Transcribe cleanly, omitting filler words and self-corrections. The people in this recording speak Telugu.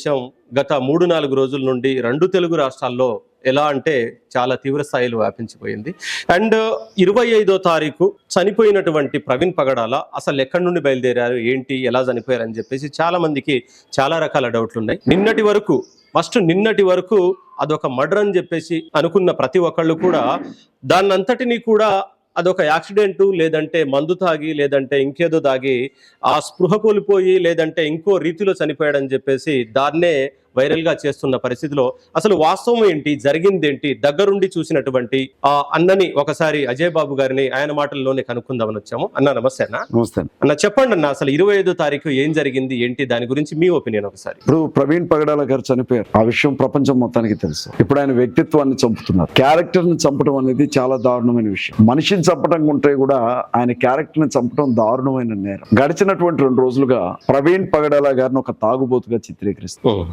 విషయం గత 3-4 రోజుల నుండి 2 తెలుగు రాష్ట్రాల్లో ఎలా అంటే చాలా తీవ్ర స్థాయిలో వ్యాపించిపోయింది. అండ్ 25వ తారీఖు చనిపోయినటువంటి ప్రవీణ్ పగడాల అసలు ఎక్కడి నుండి బయలుదేరారు, ఏంటి, ఎలా చనిపోయారు అని చెప్పేసి చాలా మందికి చాలా రకాల డౌట్లు ఉన్నాయి. నిన్నటి వరకు అదొక మర్డర్ అని చెప్పేసి అనుకున్న ప్రతి ఒక్కళ్ళు కూడా దాన్నంతటినీ కూడా అదొక యాక్సిడెంటు, లేదంటే మందు తాగి, లేదంటే ఇంకేదో తాగి ఆ స్పృహ కోల్పోయి, లేదంటే ఇంకో రీతిలో చనిపోయాడని చెప్పేసి దాన్నే వైరల్ గా చేస్తున్న పరిస్థితిలో అసలు వాస్తవం ఏంటి, జరిగిందేంటి, దగ్గరుండి చూసినటువంటి ఆ అన్నని ఒకసారి అజయ్ బాబు గారిని ఆయన మాటల్లోనే కనుక్కుందామని వచ్చాము. అన్న నమస్తే. నమస్తే అన్న, చెప్పండి అన్న, అసలు 25వ తారీఖు ఏం జరిగింది, ఏంటి, దాని గురించి మీ ఒపీనియన్ ఒకసారి. ఇప్పుడు ప్రవీణ్ పగడాల గారు చనిపోయారు, ఆ విషయం ప్రపంచం మొత్తానికి తెలుసు. ఇప్పుడు ఆయన వ్యక్తిత్వాన్ని చంపుతున్నారు. క్యారెక్టర్ ని చంపడం అనేది చాలా దారుణమైన విషయం. మనిషిని చంపడం ఉంటే కూడా ఆయన క్యారెక్టర్ ని చంపడం దారుణమైన నేరం. గడిచినటువంటి 2 రోజులుగా ప్రవీణ్ పగడాల గారిని ఒక తాగుబోతుగా చిత్రీకరిస్తారు.